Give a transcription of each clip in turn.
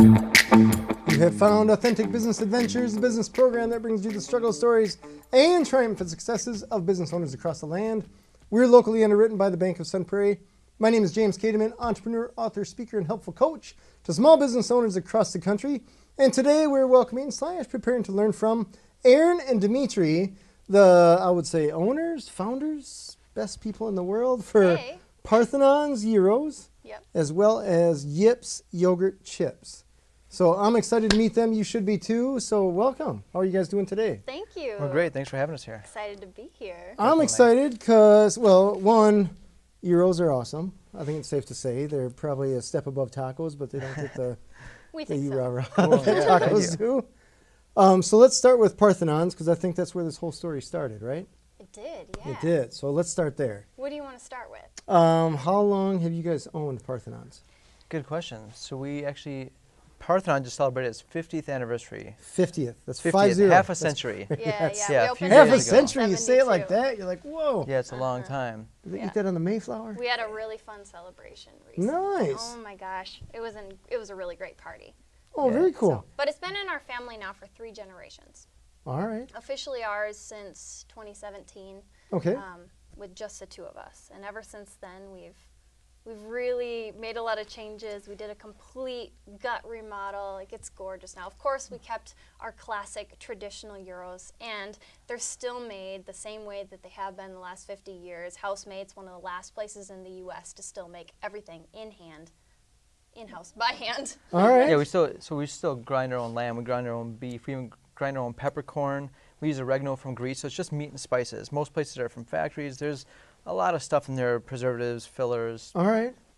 You have found Authentic Business Adventures, the business program that brings you the struggle stories and triumphant successes of business owners across the land. We're locally underwritten by the Bank of Sun Prairie. My name is James Kademan, entrepreneur, author, speaker, and helpful coach to small business owners across the country. And today we're welcoming / preparing to learn from Erin and Dimitri, the, I would say, owners, founders, best people in the world for Parthenon's Gyros, as well as Yips Yogurt Chips. So I'm excited to meet them. You should be too. So welcome. How are you guys doing today? Thank you. We're great. Thanks for having us here. Excited to be here. I'm excited because, well, one, Gyros are awesome. I think it's safe to say they're probably a step above tacos, but they don't get the tacos do. So let's start with Parthenon's because I think that's where this whole story started, right? It did, yeah. It did. So let's start there. What do you want to start with? How long have you guys owned Parthenon's? Good question. So we actually, Parthenon just celebrated its 50th anniversary. 50th. That's 50th, 50. half a century. Half a century. You say it like that, you're like, whoa. Yeah, it's a long time. Did they eat that on the Mayflower? We had a really fun celebration recently. Nice. Oh my gosh, it was a really great party. Oh, very cool. So, but it's been in our family now for 3 generations. All right. Officially ours since 2017. Okay. With just the 2 of us, and ever since then we've really made a lot of changes. We did a complete gut remodel. Like, it's gorgeous now. Of course, we kept our classic traditional gyros, and they're still made the same way that they have been the last 50 years. Housemade's one of the last places in the U.S. to still make everything in-house, by hand. All right. Yeah, we still grind our own lamb. We grind our own beef. We even grind our own peppercorn. We use oregano from Greece, so it's just meat and spices. Most places are from factories. There's a lot of stuff in there, preservatives, fillers,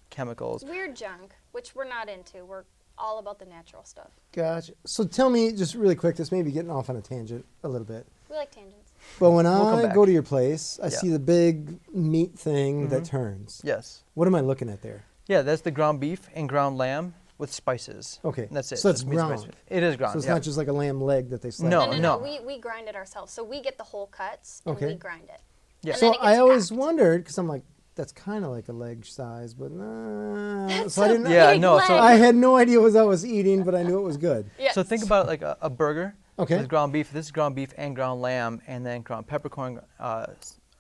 chemicals. Weird junk, which we're not into. We're all about the natural stuff. Gotcha. So tell me, just really quick, this may be getting off on a tangent a little bit. We like tangents. But when I go to your place, I see the big meat thing that turns. Yes. What am I looking at there? Yeah, that's the ground beef and ground lamb with spices. Okay. And that's it. So it's ground. It is ground. So it's not just like a lamb leg that they slap. No. We grind it ourselves. So we get the whole cuts and we grind it. Yeah. And so I always wondered, because I'm like, that's kind of like a leg size, but nah. So I didn't. Yeah, no. So I had no idea what I was eating, but I knew it was good. Yes. So think about it like a burger. Okay. With ground beef. This is ground beef and ground lamb, and then ground peppercorn,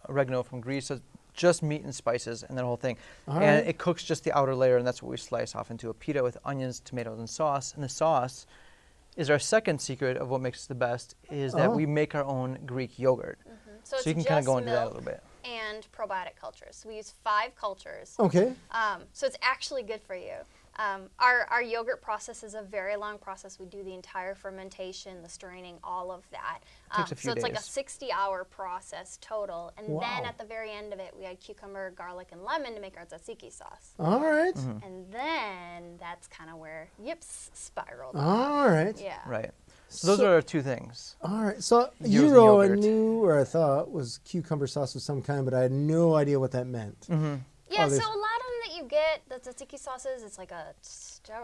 oregano from Greece. So just meat and spices and that whole thing. And it cooks just the outer layer, and that's what we slice off into a pita with onions, tomatoes, and sauce. And the sauce is our second secret of what makes it the best, is that we make our own Greek yogurt. So you can kind of go into that a little bit. And probiotic cultures. So we use 5 cultures. Okay. So it's actually good for you. Our yogurt process is a very long process. We do the entire fermentation, the straining, all of that. Takes a few days. It's like a 60-hour process total. And then at the very end of it, we add cucumber, garlic, and lemon to make our tzatziki sauce. All right. And then that's kind of where Yips spiraled. All right. Yeah. Right. So those are our 2 things. All right. So gyro, I knew, or I thought, was cucumber sauce of some kind, but I had no idea what that meant. Yeah, so a lot of them that you get, the tzatziki sauces, it's like a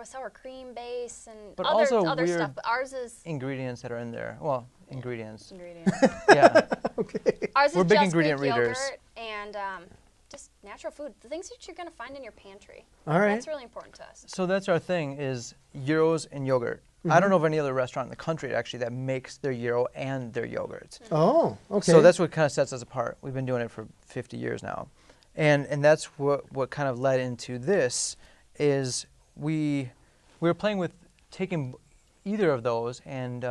sour cream base and other stuff. But ours is ingredients that are in there. Well, ingredients. Yeah. Okay. Ours is We're big just ingredient Greek readers. yogurt and just natural food. The things that you're going to find in your pantry. All right. That's really important to us. So that's our thing, is gyros and yogurt. I don't know of any other restaurant in the country actually that makes their gyro and their yogurt. Oh, okay. So that's what kind of sets us apart. We've been doing it for 50 years now. And that's what kind of led into this, is we were playing with taking either of those and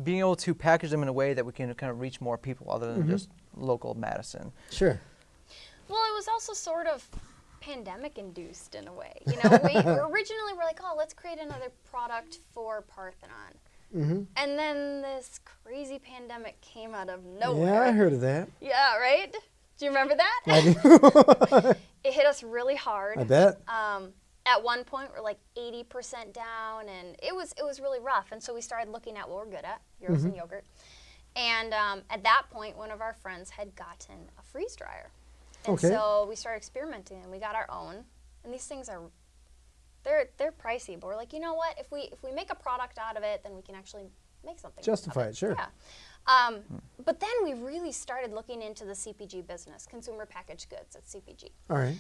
being able to package them in a way that we can kind of reach more people other than just local Madison. Sure. Well, it was also sort of pandemic induced in a way. You know, we originally were like, oh, let's create another product for Parthenon. And then this crazy pandemic came out of nowhere. Yeah, I heard of that. Yeah, right? Do you remember that? I do. It hit us really hard. I bet. At one point, we're like 80% down, and it was really rough. And so we started looking at what we're good at, gyros and yogurt. And at that point, one of our friends had gotten a freeze dryer. And so we started experimenting, and we got our own. And these things are, they're pricey, but we're like, you know what? If we make a product out of it, then we can actually make something. Justify it, sure. Yeah. But then we really started looking into the CPG business, consumer packaged goods at CPG. All right.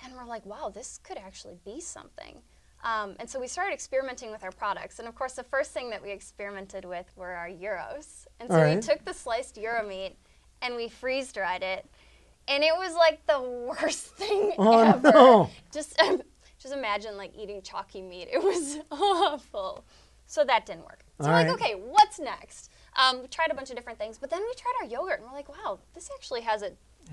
And we're like, wow, this could actually be something. And so we started experimenting with our products. And of course, the first thing that we experimented with were our gyros. And so we took the sliced gyro meat and we freeze dried it. And it was like the worst thing ever. No. Just imagine like eating chalky meat. It was awful. So that didn't work. So we're like, okay, what's next? We tried a bunch of different things, but then we tried our yogurt and we're like, wow, this actually has a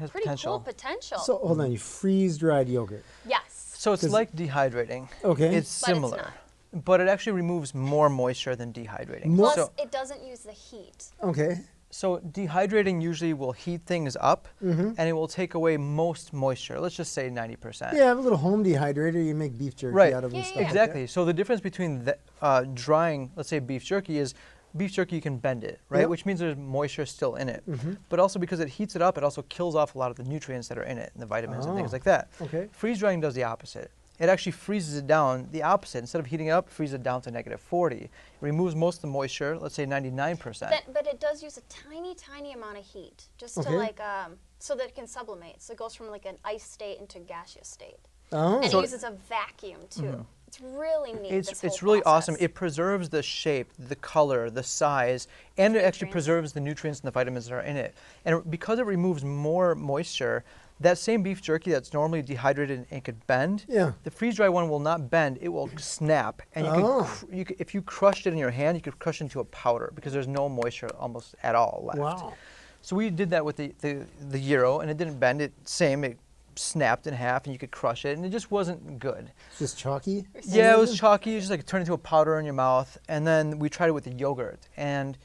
pretty cool potential. So hold on, you freeze dried yogurt. Yes. So it's like dehydrating. Okay. It's similar. But it actually removes more moisture than dehydrating. Plus, it doesn't use the heat. Okay. So dehydrating usually will heat things up, and it will take away most moisture. Let's just say 90%. Yeah, I have a little home dehydrator. You make beef jerky out of and stuff. Exactly. So the difference between drying, let's say, beef jerky is beef jerky, you can bend it, right? Which means there's moisture still in it. But also because it heats it up, it also kills off a lot of the nutrients that are in it, and the vitamins and things like that. Okay. Freeze drying does the opposite. It actually freezes it down the opposite. Instead of heating it up, freezes it down to -40. It removes most of the moisture, let's say 99%. But it does use a tiny, tiny amount of heat, just to like, so that it can sublimate. So it goes from like an ice state into gaseous state. And it uses a vacuum too. It's really neat. It's really awesome. It preserves the shape, the color, the size, and it actually preserves the nutrients and the vitamins that are in it. And because it removes more moisture, that same beef jerky that's normally dehydrated and could bend, the freeze-dry one will not bend. It will snap. And you can, if you crushed it in your hand, you could crush it into a powder because there's no moisture almost at all left. Wow. So we did that with the gyro, and it didn't bend. It snapped in half, and you could crush it, and it just wasn't good. Just chalky? Yeah, it was chalky. It just like turned into a powder in your mouth. And then we tried it with the yogurt, and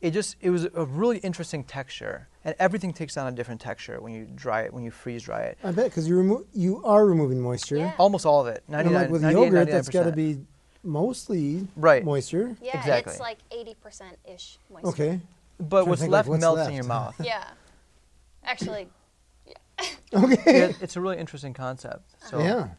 it was a really interesting texture. And everything takes on a different texture when you dry it, when you freeze dry it. I bet, because you are removing moisture. Yeah. Almost all of it. 99, and like with 98, yogurt, 99%. that's got to be mostly moisture. Yeah, exactly. It's like 80%-ish moisture. Okay. But what's left melts in your mouth. Yeah. Actually, Okay. It's a really interesting concept. So. Yeah.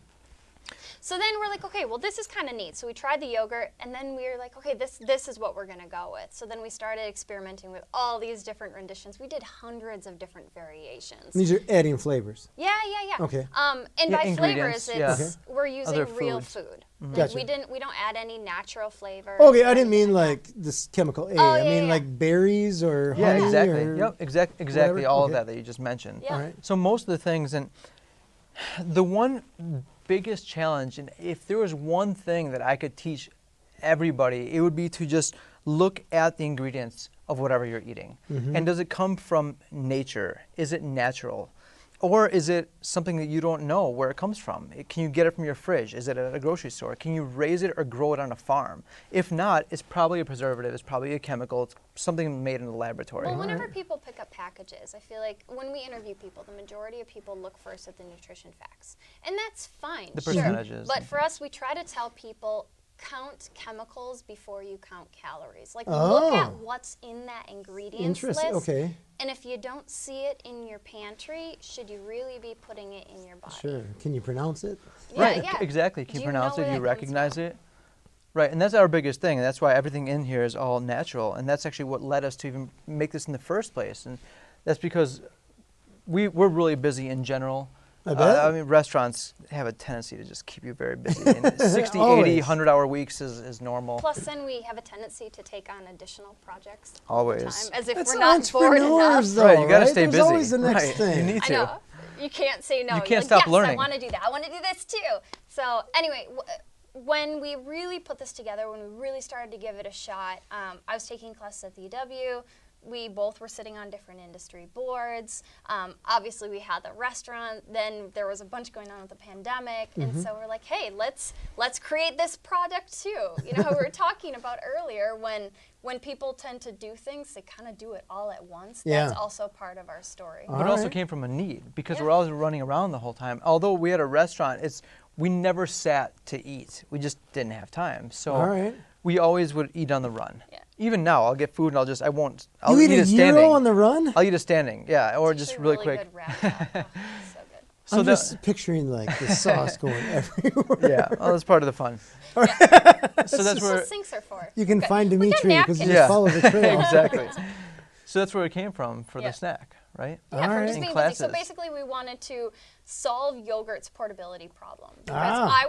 So then we're like, okay, well, this is kind of neat. So we tried the yogurt, and then we were like, okay, this is what we're going to go with. So then we started experimenting with all these different renditions. We did hundreds of different variations. These are adding flavors. Yeah. Okay. And by flavors, it's we're using Other real foods. food. Mm-hmm. Like Gotcha. we don't add any natural flavor. Okay, I didn't mean like this chemical A. Oh, I mean like berries or honey. Yeah, exactly. Or Yep, exactly. All of Okay. that you just mentioned. Yeah. All right. So most of the things, and the one biggest challenge, and if there was one thing that I could teach everybody, it would be to just look at the ingredients of whatever you're eating. And does it come from nature? Is it natural? Or is it something that you don't know where it comes from? Can you get it from your fridge? Is it at a grocery store? Can you raise it or grow it on a farm? If not, it's probably a preservative. It's probably a chemical. It's something made in the laboratory. Well, whenever people pick up packages, I feel like when we interview people, the majority of people look first at the nutrition facts. And that's fine, The sure. percentages. But for us, we try to tell people, count chemicals before you count calories. Like, look at what's in that ingredients list. Interesting. Okay. And if you don't see it in your pantry, should you really be putting it in your body? Sure. Can you pronounce it? Right, Yeah. exactly. Can Do you you pronounce know it? where Do you that comes recognize from? it? Right, and that's our biggest thing, and that's why everything in here is all natural, and that's actually what led us to even make this in the first place. And that's because we're really busy in general. I bet. I mean, restaurants have a tendency to just keep you very busy. And 60, 80, Always. 100-hour weeks is normal. Plus, then we have a tendency to take on additional projects Always. all the time, as if That's we're not bored enough. entrepreneurs, though, Right, you gotta right? stay There's busy. always the next Right, thing. you need I to. know. You can't say no. You You're can't like, stop yes, learning. I want to do that. I want to do this too. So anyway, when we really put this together, when we really started to give it a shot, I was taking classes at the UW. We both were sitting on different industry boards. Obviously, we had the restaurant. Then there was a bunch going on with the pandemic, and so we're like, hey, let's create this product too. You know, how we were talking about earlier, when people tend to do things, they kind of do it all at once. Yeah. That's also part of our story. But it also Alright. came from a need because Yeah. we're always running around the whole time. Although we had a restaurant, we never sat to eat. We just didn't have time. So Alright. we always would eat on the run. Yeah. Even now, I'll get food and I'll You eat eat a it standing. gyro on the run? I'll eat it standing, yeah, or It's just actually really really quick. Good wrap up. Oh, so good. So I'm that- just picturing like the sauce going everywhere. yeah, well, that's part of the fun. So that's That's where what sinks are for. You can Okay. find We got Dimitri because you napkins. just follow the trail. exactly. So that's where it came from for Yeah. the snack, right? Yeah, from Alright. just In being busy. So classes. basically, we wanted to solve yogurt's portability problem. Because I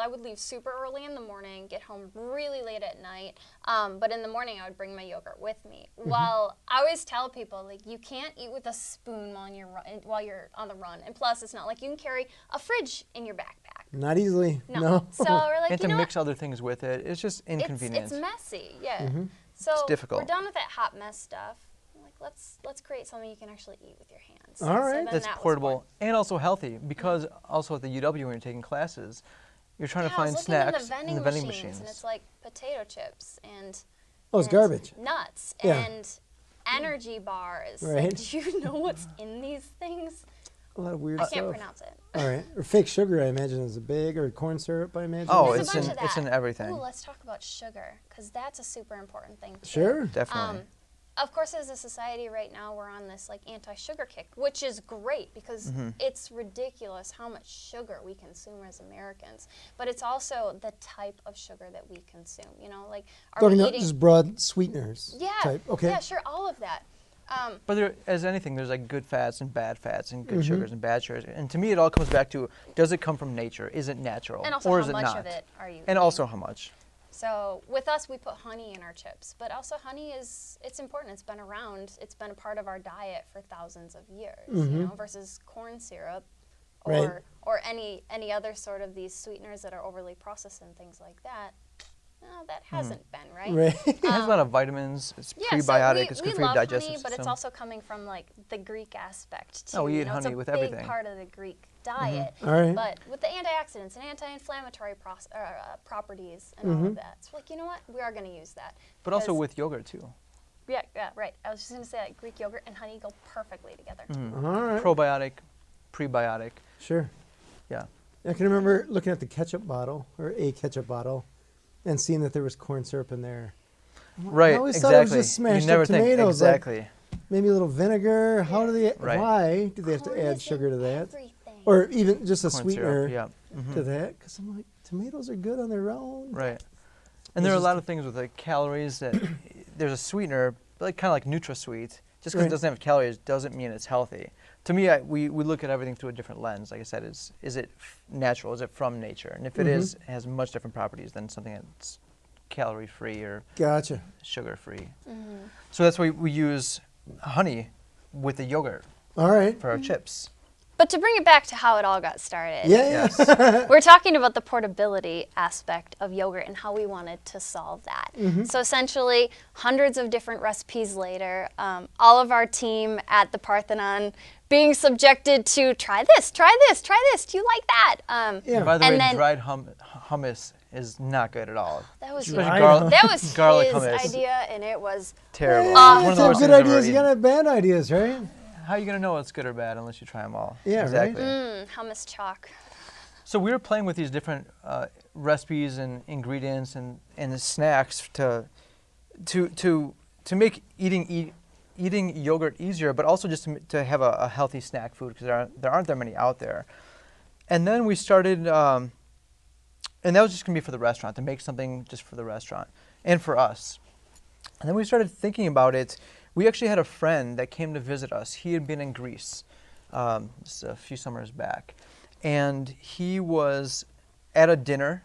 would leave super early in the morning, get home really late at night, but in the morning I would bring my yogurt with me. Well, I always tell people, like, you can't eat with a spoon while you're on the run, and plus it's not like you can carry a fridge in your backpack. Not easily. No. So we're like, and to mix other things with it, it's just inconvenient. It's messy, yeah. So it's difficult. We're done with that hot mess stuff. Like, let's create something you can actually eat with your hands. All right. That's portable and also healthy, because also at the UW when you're taking classes, you're trying to find snacks in the vending machines. And it's like potato chips and it's garbage. Nuts and energy bars. Right. Like, do you know what's in these things? A lot of weird I stuff. can't pronounce it. All right. Or fake sugar, I imagine, is a big, or corn syrup, I imagine. Oh, There's a bunch of that. it's in everything. Ooh, let's talk about sugar, because that's a super important thing too. Sure. Definitely. Of course, as a society right now, we're on this like anti-sugar kick, which is great because it's ridiculous how much sugar we consume as Americans. But it's also the type of sugar that we consume. You know, like are we eating just broad sweeteners? Yeah. Type. Okay. Yeah, sure, all of that. But there, as anything, there's like good fats and bad fats and good sugars and bad sugars. And to me, it all comes back to, does it come from nature? Is it natural? And also or how is it much not? of it are you And eating? also how much? So with us, we put honey in our chips, but also honey it's important. It's been around. It's been a part of our diet for thousands of years, you know, versus corn syrup or any other sort of these sweeteners that are overly processed and things like that. No, that hasn't been, right? It has a lot of vitamins. It's prebiotic. It's good for your digestive honey, system. but it's also coming from like the Greek aspect too. Oh, we eat you know, honey with it's a everything. big part of the Greek diet. All right. But with the antioxidants and anti-inflammatory properties and all of that, it's like, you know what? We are going to use that. But also because- with yogurt too. Yeah, right. I was just going to say that Greek yogurt and honey go perfectly together. All right. Probiotic, prebiotic. Sure. Yeah. I can remember looking at the ketchup bottle, or a ketchup bottle, and seeing that there was corn syrup in there. Right, I always thought it was exactly. just smashed You never up think, tomatoes. Like, exactly. maybe a little vinegar. How do they? Right. Why do they have to Corn add is sugar in to that? everything. Or even just a Corn sweetener syrup, to that? Because I'm like, tomatoes are good on their own. Right. And there are a lot of things with like calories that there's a sweetener, like kind of like NutraSweet. Just because it doesn't have calories doesn't mean it's healthy. To me, we look at everything through a different lens. Like I said, is it natural? Is it from nature? And if it is, it has much different properties than something that's calorie-free or Gotcha. sugar-free. So that's why we use honey with the yogurt All right. for our chips. But to bring it back to how it all got started, Yeah. Yes. we're talking about the portability aspect of yogurt and how we wanted to solve that. So essentially, hundreds of different recipes later, all of our team at the Parthenon being subjected to try this, do you like that? Yeah. By the And way, then- dried hummus is not good at all. That was Especially that was garlic his hummus. idea, and it was Terrible. Yeah, One of the some worst good things I've ever ideas. You eaten. gotta have bad ideas, right? How are you going to know what's good or bad unless you try them all? Yeah, right. exactly. hummus chalk. So we were playing with these different recipes and ingredients and the snacks to make eating yogurt easier, but also just to have a healthy snack food, because there aren't that many out there. And then we started, and that was just going to be for the restaurant, to make something just for the restaurant and for us. And then we started thinking about it. We actually had a friend that came to visit us. He had been in Greece just a few summers back. And he was at a dinner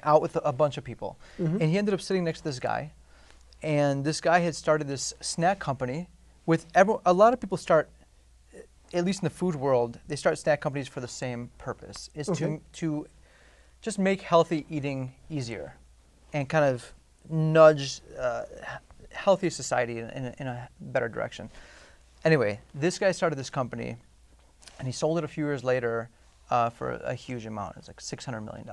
out with a bunch of people. And he ended up sitting next to this guy. And this guy had started this snack company with a lot of people start, at least in the food world, they start snack companies for the same purpose, is to just make healthy eating easier and kind of nudge healthy society in a better direction. Anyway, this guy started this company, and he sold it a few years later for a huge amount. It's like $600 million.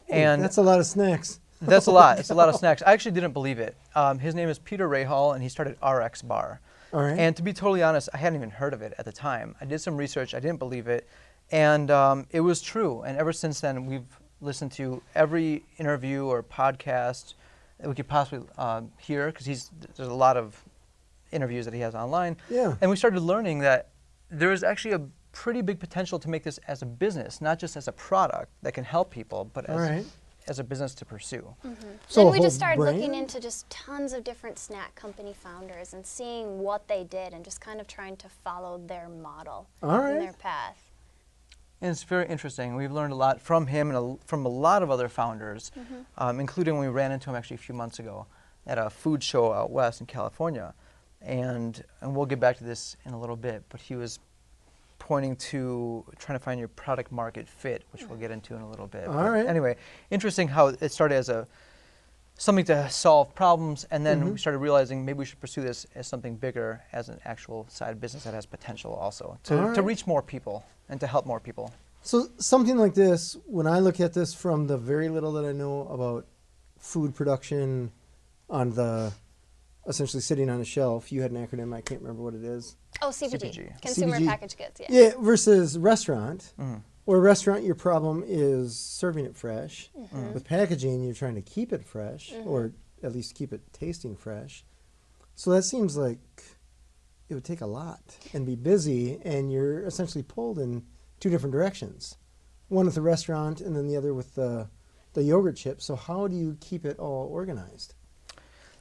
And that's a lot of snacks. that's a lot. It's a lot of snacks. I actually didn't believe it. His name is Peter Rahal, and he started RX Bar. All right. And to be totally honest, I hadn't even heard of it at the time. I did some research. I didn't believe it. And it was true. And ever since then, we've listened to every interview or podcast that we could possibly hear, because there's a lot of interviews that he has online. Yeah. And we started learning that there is actually a pretty big potential to make this as a business, not just as a product that can help people, but as a business to pursue. So Then a we whole just started looking brand? into just tons of different snack company founders and seeing what they did and just kind of trying to follow their model All and right. their path. And it's very interesting. We've learned a lot from him and from a lot of other founders, including when we ran into him actually a few months ago at a food show out west in California. And we'll get back to this in a little bit, but he was pointing to trying to find your product market fit, which we'll get into in a little bit. All right. Anyway, interesting how it started as something to solve problems, and then we started realizing maybe we should pursue this as something bigger, as an actual side business that has potential also to reach more people and to help more people. So something like this, when I look at this from the very little that I know about food production on the essentially sitting on a shelf, you had an acronym, I can't remember what it is. Oh, CPG. CPG. Consumer CPG. Packaged Goods, yeah. Yeah, versus restaurant. Or restaurant, your problem is serving it fresh. With packaging, you're trying to keep it fresh, or at least keep it tasting fresh. So that seems like it would take a lot and be busy, and you're essentially pulled in two different directions. One with the restaurant, and then the other with the yogurt chips. So how do you keep it all organized?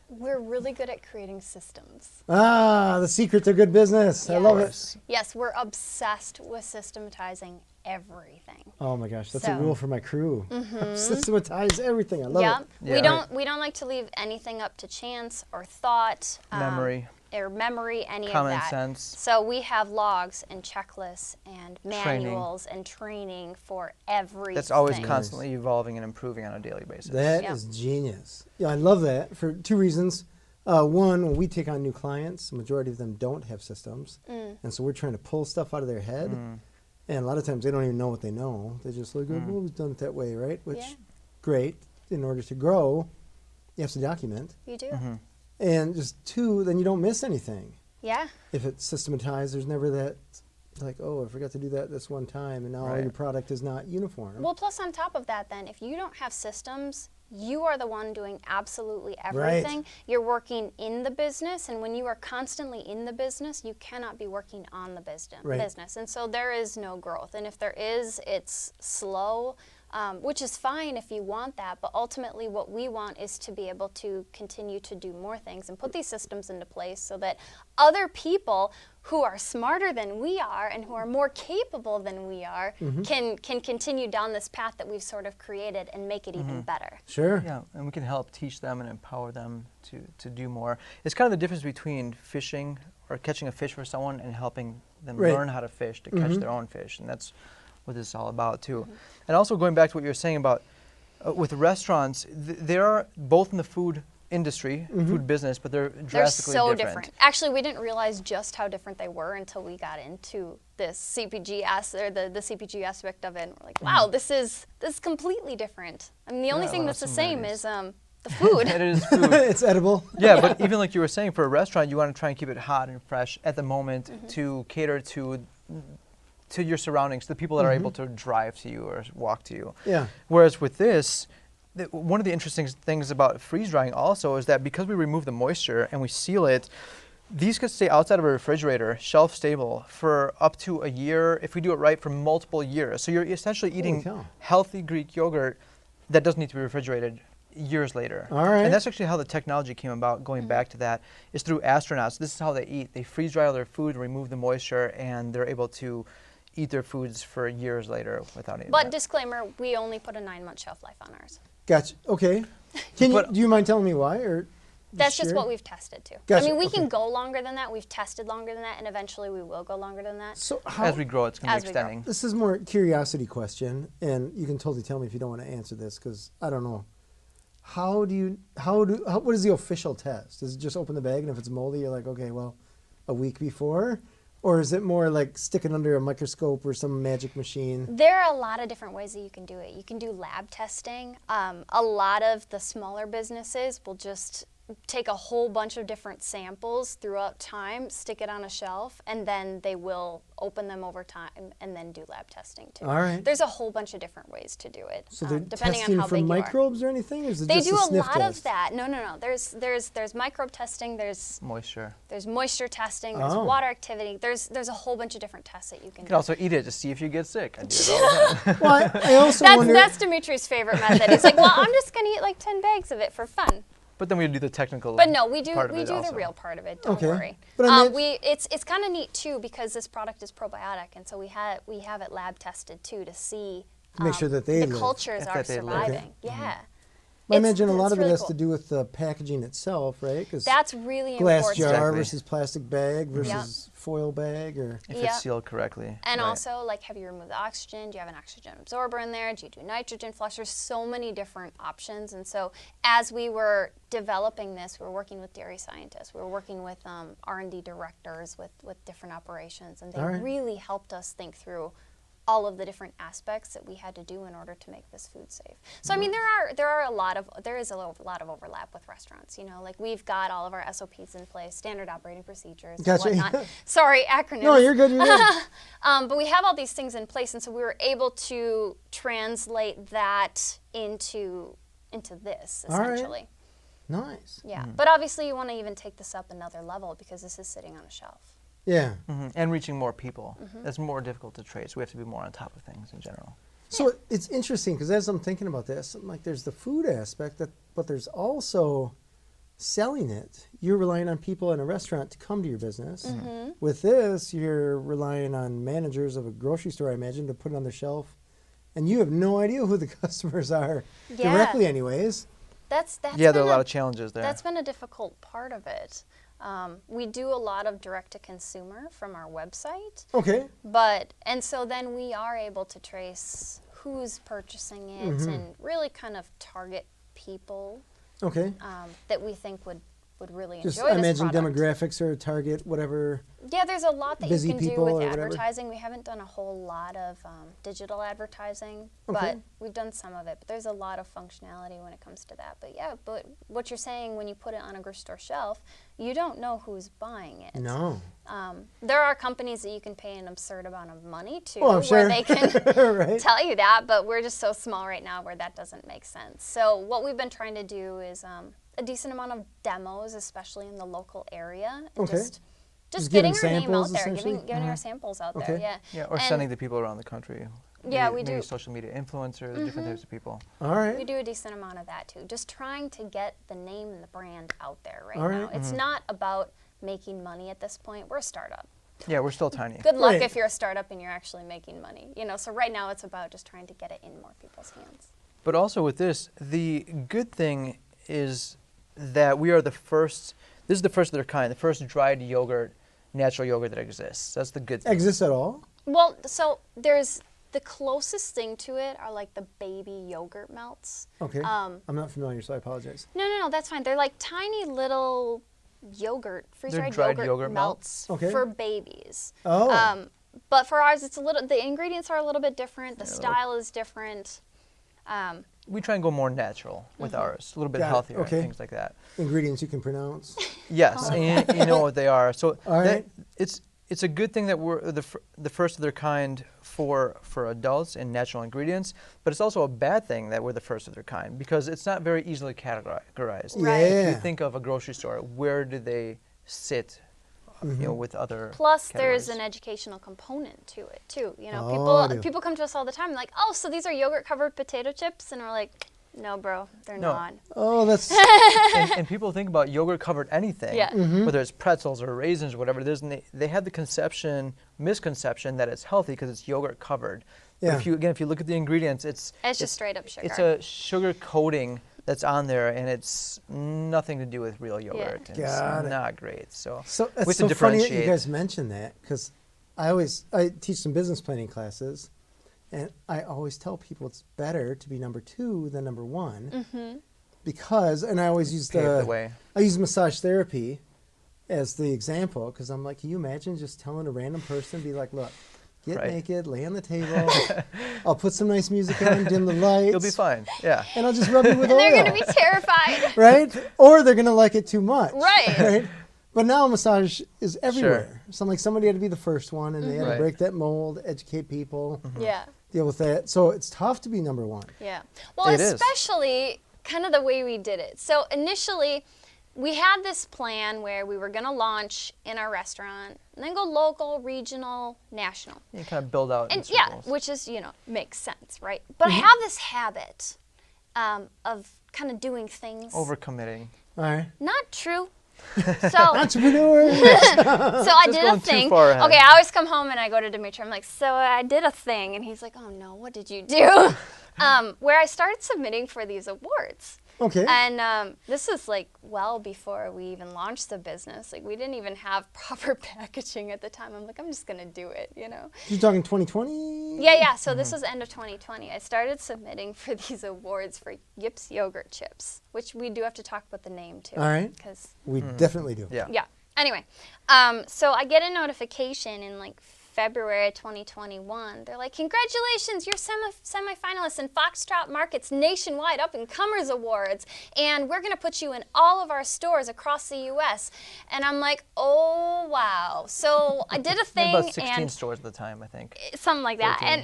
We're really good at creating systems. Ah, the secret to good business. I love it. Yes, we're obsessed with systematizing everything. Oh my gosh, that's a rule for my crew. Systematize everything. I love it. Yeah. We don't like to leave anything up to chance or thought, Memory, any common of that. sense. So we have logs and checklists and manuals and training for everything. That's always constantly evolving and improving on a daily basis. That is genius. Yeah, I love that for two reasons. One, when we take on new clients, the majority of them don't have systems. And so we're trying to pull stuff out of their head. And a lot of times they don't even know what they know. They just like, well, we've done it that way, right? Which, great. In order to grow, you have to document. You do. And just two, then you don't miss anything. Yeah. If it's systematized, there's never that, like, oh, I forgot to do that this one time, and now your product is not uniform. Well, plus on top of that, then, if you don't have systems, you are the one doing absolutely everything. Right. You're working in the business, and when you are constantly in the business, you cannot be working on the business. And so there is no growth. And if there is, it's slow, which is fine if you want that, but ultimately what we want is to be able to continue to do more things and put these systems into place so that other people who are smarter than we are and who are more capable than we are can continue down this path that we've sort of created and make it even better. Sure. Yeah, and we can help teach them and empower them to do more. It's kind of the difference between fishing or catching a fish for someone and helping them learn how to fish to catch their own fish, and that's what this is all about too. And also going back to what you were saying about with restaurants, they are both in the food industry, food business, but they're drastically different. Actually, we didn't realize just how different they were until we got into this CPG the CPG aspect of it. And we're like, wow, this is completely different. I mean, the only thing that's the same is the food. It is food. It's edible. Yeah, but even like you were saying, for a restaurant, you want to try and keep it hot and fresh at the moment to cater to your surroundings, the people that are able to drive to you or walk to you. Yeah. Whereas with this, one of the interesting things about freeze drying also is that because we remove the moisture and we seal it, these could stay outside of a refrigerator, shelf stable, for up to a year, if we do it right, for multiple years. So you're essentially eating healthy Greek yogurt that doesn't need to be refrigerated years later. All right. And that's actually how the technology came about, going back to that, is through astronauts. This is how they eat. They freeze dry all their food, remove the moisture, and they're able to eat their foods for years later without eating. But disclaimer, we only put a 9-month shelf life on ours. Gotcha. Okay. Do you mind telling me why? Or that's just what we've tested too. Gotcha. I mean, we can go longer than that. We've tested longer than that, and eventually we will go longer than that. So as we grow, it's going to be extending. This is more a curiosity question, and you can totally tell me if you don't want to answer this, because I don't know. What is the official test? Is it just open the bag, and if it's moldy, you're like, okay, well, a week before? Or is it more like sticking under a microscope or some magic machine? There are a lot of different ways that you can do it. You can do lab testing. A lot of the smaller businesses will just take a whole bunch of different samples throughout time, stick it on a shelf, and then they will open them over time and then do lab testing too. All right. There's a whole bunch of different ways to do it. So they're depending testing on how for big microbes or anything? Or is it they just do a a sniff lot test? of that. No. There's microbe testing. There's moisture. There's moisture testing. There's water activity. There's a whole bunch of different tests that you can do. You can also eat it to see if you get sick. I do it all the time. Well, I also wonder. That's Dimitri's favorite method. He's like, well, I'm just going to eat like 10 bags of it for fun. But then we do the technical. But no, we do part of it the also. real part of it. Don't Okay. worry. But I it's kind of neat too because this product is probiotic, and so we have it lab tested too to see To make sure that they the live. cultures If are that they live. surviving. Okay. Yeah. I imagine a lot it's of it really has cool. to do with the packaging itself, right? 'Cause That's really glass important. jar Exactly. versus plastic bag versus foil bag, or If Yeah. it's sealed correctly. And right. also, like, have you removed the oxygen? Do you have an oxygen absorber in there? Do you do nitrogen flush? There's so many different options. And so as we were developing this, we were working with dairy scientists. We were working with R&D directors with different operations. And they All right. really helped us think through all of the different aspects that we had to do in order to make this food safe. So I mean, there is a lot of overlap with restaurants. You know, like we've got all of our SOPs in place, standard operating procedures, Gotcha. and whatnot. Sorry, acronyms. No, you're good. You're good. But we have all these things in place, and so we were able to translate that into this All right. essentially. Nice. Yeah, but obviously you want to even take this up another level because this is sitting on a shelf. Yeah. And reaching more people. That's more difficult to trace. We have to be more on top of things in general. So it's interesting because as I'm thinking about this, I'm like, there's the food aspect, but there's also selling it. You're relying on people in a restaurant to come to your business. With this, you're relying on managers of a grocery store, I imagine, to put it on their shelf. And you have no idea who the customers are Yeah. directly anyways. That's Yeah, there been are a lot of challenges there. That's been a difficult part of it. We do a lot of direct-to-consumer from our website. Okay. And so then we are able to trace who's purchasing it and really kind of target people Okay. that we think would really Just enjoy I this imagine product. demographics or target, whatever. Yeah, there's a lot that busy you can do people with or whatever. advertising. We haven't done a whole lot of digital advertising, Okay. but we've done some of it. But there's a lot of functionality when it comes to that. But yeah, but what you're saying, when you put it on a grocery store shelf, you don't know who's buying it. No. There are companies that you can pay an absurd amount of money to Oh, I'm sure. where they can Right. tell you that, but we're just so small right now where that doesn't make sense. So what we've been trying to do is a decent amount of demos, especially in the local area. And Okay. Just giving getting our name samples, out there, essentially? giving our samples out there, Okay. yeah. Yeah, or And sending to people around the country. Yeah, maybe, we maybe do. social media influencers, different types of people. All right. We do a decent amount of that too. Just trying to get the name and the brand out there right All now. right. It's not about making money at this point. We're a startup. Yeah, we're still tiny. Good luck Right. if you're a startup and you're actually making money. You know, so right now it's about just trying to get it in more people's hands. But also with this, the good thing is that we are the first, this is the first of their kind, the first dried yogurt, natural yogurt that exists. That's the good thing. Exists at all? Well, so there's the closest thing to it are like the baby yogurt melts. Okay. I'm not familiar, so I apologize. No, that's fine. They're like tiny little yogurt, freeze-dried dried yogurt, yogurt melts Okay. for babies. Oh. But for ours, it's the ingredients are a little bit different. The style is different. We try and go more natural with ours, a little bit Got it. healthier, Okay. things like that. Ingredients you can pronounce. Yes, and you know what they are. So All right. it's a good thing that we're the first of their kind for adults in natural ingredients, but it's also a bad thing that we're the first of their kind because it's not very easily categorized. Right. If you Yeah. think of a grocery store, where do they sit, you know, with other Plus, there's an categories? educational component to it too. You know, Oh, I do. people come to us all the time like, oh, so these are yogurt-covered potato chips, and we're like, no, bro, they're No. not. Oh, that's and people think about yogurt covered anything, Yeah. Mm-hmm. whether it's pretzels or raisins or whatever it is, and they have the misconception that it's healthy because it's yogurt covered. Yeah. But if you look at the ingredients, it's just straight up sugar. It's a sugar coating that's on there, and it's nothing to do with real yogurt. And Got it's it. not great. So so we have it's to so funny that you differentiate. guys mentioned that because I teach some business planning classes, and I always tell people it's better to be number 2 than number 1 because, and I always use Pave the way. I use massage therapy as the example because I'm like, can you imagine just telling a random person, be like, look, get Right. naked, lay on the table, I'll put some nice music on, dim the lights, You'll be fine. Yeah. and I'll just rub you with and oil. they're going to be terrified. Right? Or they're going to like it too much. Right. Right? But now massage is everywhere. So I'm like, somebody had to be the first one, and they had to Right. break that mold, educate people, Yeah. deal with that. So it's tough to be number 1. Yeah. Well, It is. especially kind of the way we did it. So initially, we had this plan where we were going to launch in our restaurant and then go local, regional, national. You kind of build out in And yeah, circles. which is, makes sense, right? But I have this habit of kind of doing things. Overcommitting. All right. Not true. So Entrepreneur. so I did a going too thing. far ahead. Okay, I always come home and I go to Dimitri. I'm like, so I did a thing, and he's like, oh no, what did you do? Where I started submitting for these awards. Okay. And this is like well before we even launched the business. Like we didn't even have proper packaging at the time. I'm like, I'm just gonna do it, you know. You're talking 2020? Yeah. So this was end of 2020. I started submitting for these awards for Yips Yogurt Chips, which we do have to talk about the name too. All right. Because We definitely do. Yeah. yeah. Anyway, so I get a notification in like February 2021. They're like, congratulations, you're semi-finalists in Foxtrot Market's nationwide Up-and-Comers Awards, and we're going to put you in all of our stores across the U.S. And I'm like, oh, wow. So I did a thing. About 16 and stores at the time, I think. something like that. 14.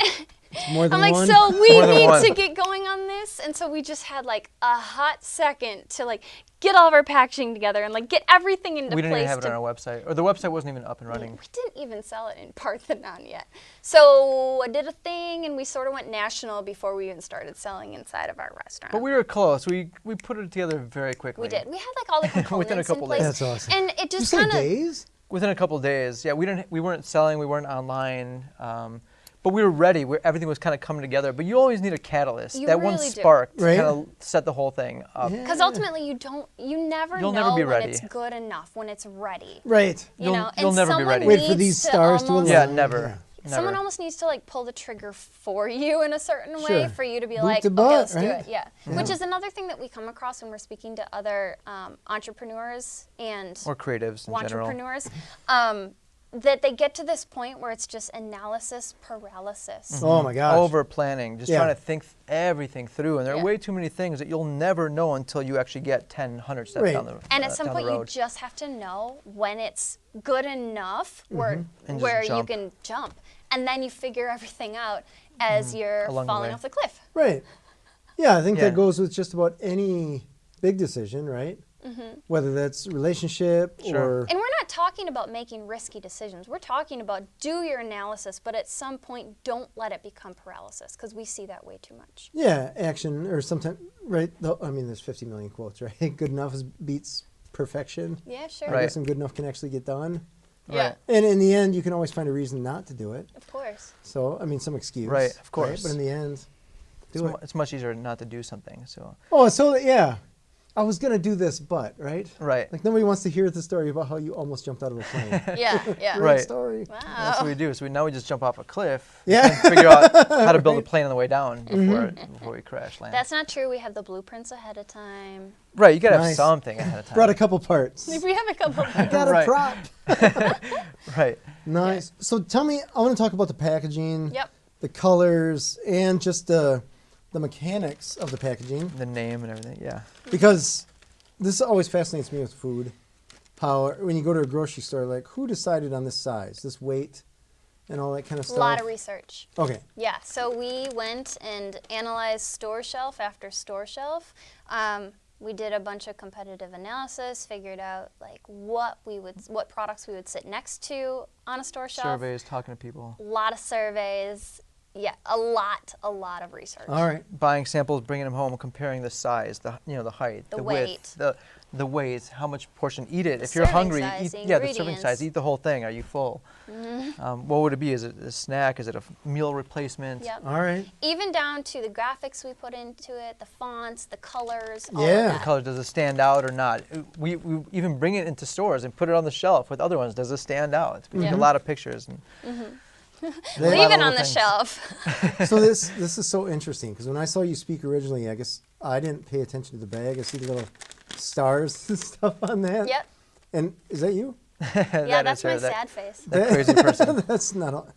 And More than I'm like, one? so we More than need one. to get going on this. And so we just had like a hot second to like get all of our packaging together and like get everything into We place. didn't even have it on our website, or the website wasn't even up and running. We didn't even sell it in Parthenon yet. So I did a thing, and we sort of went national before we even started selling inside of our restaurant. But we were close. We put it together very quickly. We did. We had like all the components Within a couple in place. days. That's awesome. And it Did you just say kind of days? Within a couple of days. Yeah, we weren't selling. We weren't online. But we were ready. Everything was kind of coming together. But you always need a catalyst. You that one really do. spark to Right. kind of set the whole thing up. Yeah. because ultimately you never You'll know never be when ready. it's good enough, when it's ready. Right. You know, You'll and never be someone ready. Wait for needs these to stars to almost- align. Yeah, never. Someone Never. almost needs to like pull the trigger for you in a certain Sure. way for you to be Boot like, the okay, butt, let's do right? it. Yeah. Which is another thing that we come across when we're speaking to other entrepreneurs and Or creatives in general. entrepreneurs. That they get to this point where it's just analysis paralysis. Oh my gosh. Over planning, just Yeah. trying to think everything through. And there Yeah. are way too many things that you'll never know until you actually get 10, 100 steps Right. down the road. And at some point, you just have to know when it's good enough And just where you jump. can jump. And then you figure everything out as you're Along the falling way. off the cliff. Right. Yeah, I think Yeah. that goes with just about any big decision, right? Whether that's relationship Sure. or And we're not talking about making risky decisions. We're talking about do your analysis, but at some point, don't let it become paralysis, because we see that way too much. yeah, action or sometimes right. I mean, there's 50 million quotes, right? Good enough beats perfection. Yeah, sure. I Right. guess, and good enough can actually get done. Yeah, Right. And in the end, you can always find a reason not to do it. of course. So, I mean, some excuse. Right, of course. But in the end, do it. It's much easier not to do something. So Oh, so yeah. I was going to do this, but, right? right. Like, nobody wants to hear the story about how you almost jumped out of a plane. Yeah, yeah. Great Right. story. That's Wow. what we do. So now we just jump off a cliff. Yeah. And figure out how to build a plane on the way down before we crash land. That's not true. We have the blueprints ahead of time. Right. You gotta Nice. have something ahead of time. Brought a couple parts. We have a couple. Got a Right. prop. Right. Nice. So tell me, I want to talk about the packaging, Yep. the colors, and just the mechanics of the packaging. The name and everything. Yeah. Because this always fascinates me with food. How when you go to a grocery store, like who decided on this size, this weight, and all that kind of A stuff? lot of research. Okay. Yeah, so we went and analyzed store shelf after store shelf. We did a bunch of competitive analysis, figured out like what products we would sit next to on a store shelf. Surveys, talking to people. A lot of surveys. Yeah, a lot of research. All right. Buying samples, bringing them home, comparing the size, the height, The width, the weight, how much portion. Eat it. The If you're serving hungry, size, eat. the Yeah, the serving ingredients. size. Eat the whole thing. Are you full? What would it be? Is it a snack? Is it a meal replacement? Yep. All right. Even down to the graphics we put into it, the fonts, the colors, all Yeah. of The that. color, does it stand out or not? We even bring it into stores and put it on the shelf with other ones. Does it stand out? We take a lot of pictures. And They- Leave lot it of on the things. shelf. So this is so interesting because when I saw you speak originally, I guess I didn't pay attention to the bag. I see the little stars and stuff on that. Yep. And is that you? Yeah, that that's is her, my that- sad face. That crazy person. That's not all.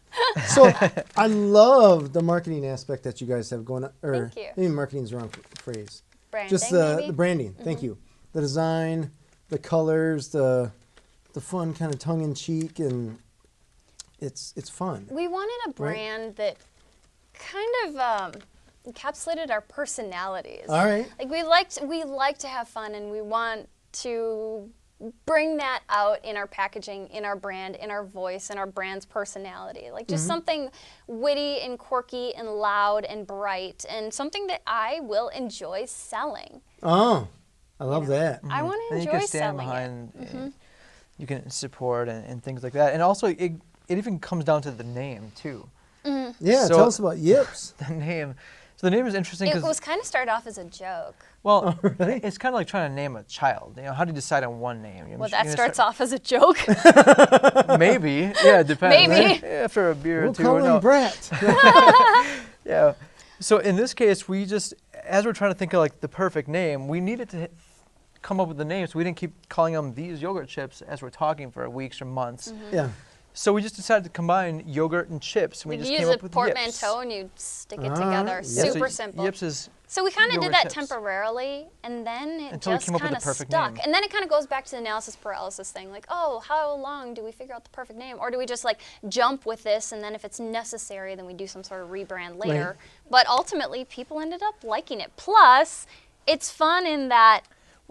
So I love the marketing aspect that you guys have going on. Or Thank you. maybe marketing is the wrong phrase. Branding, Just maybe? the branding. Thank you. The design, the colors, the fun kind of tongue in cheek, and it's fun. We wanted a brand that kind of encapsulated our personalities. All right. Like we like to have fun, and we want to bring that out in our packaging, in our brand, in our voice, in our brand's personality. Like just something witty and quirky and loud and bright, and something that I will enjoy selling. Oh, I love that. I want to enjoy you can stand selling behind, you can support and things like that. And also, it even comes down to the name, too. Yeah, So- tell us about Yips. The name. So the name is interesting It because, was kind of started off as a joke. well, really? it's kind of like trying to name a child. You know, how do you decide on one name? Well, that starts off as a joke. Maybe. Yeah, it depends. Maybe. Yeah, after a beer or We'll two. call no. him Brett. Yeah. So in this case, we just, as we're trying to think of like the perfect name, we needed to come up with the name, so we didn't keep calling them these yogurt chips as we're talking for weeks or months. Yeah. So we just decided to combine yogurt and chips. And we You just use came a up with portmanteau Yips. and you stick it together. Yeah, so Super simple. Yips is So we kind of did yogurt that chips. temporarily, and then it Until we just came up with kind the of perfect stuck. name. And then it kind of goes back to the analysis paralysis thing. Like, oh, how long do we figure out the perfect name? Or do we just like jump with this, and then if it's necessary, then we do some sort of rebrand later? Right. But ultimately, people ended up liking it. Plus, it's fun in that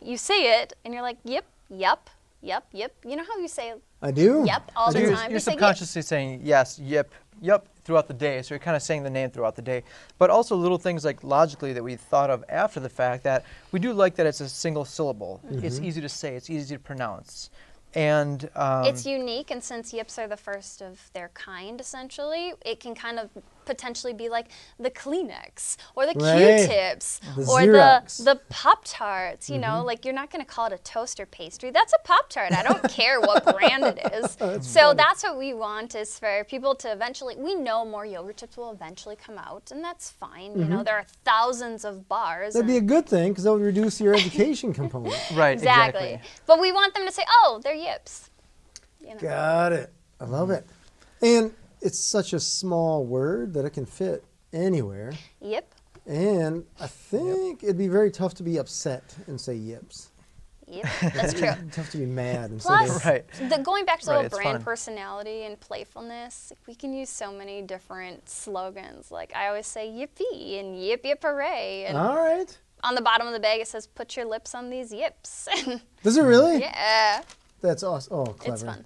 you say it, and you're like, yep, yep, yep, yep. You know how you say I do. yep all So the you're, time? you're You say yep. subconsciously saying yes, yep, yep throughout the day. So you're kind of saying the name throughout the day. But also little things like logically that we thought of after the fact that we do like that it's a single syllable. It's easy to say. It's easy to pronounce. And It's unique, and since Yips are the first of their kind, essentially, it can kind of potentially be like the Kleenex or the Right. Q-tips The or Xerox. the Pop-Tarts, you know, like you're not going to call it a toaster pastry. That's a Pop-Tart. I don't care what brand it is. So that's what we want, is for people to eventually, we know more yogurt chips will eventually come out, and that's fine. You know, there are thousands of bars. That'd be a and- good thing because that would reduce your education component. right, Exactly. But we want them to say, oh, they're Yips. You know? Got it. I love it. And it's such a small word that it can fit anywhere. Yep. And I think it'd be very tough to be upset and say Yips. Yep, that's true. Tough to be mad and Plus, say Right. going back to the Right, whole it's brand fun. personality and playfulness, we can use so many different slogans. Like I always say yippee and yip yip hooray. And all right. on the bottom of the bag it says, put your lips on these yips. Does it really? Yeah, That's awesome. Oh, clever. it's fun.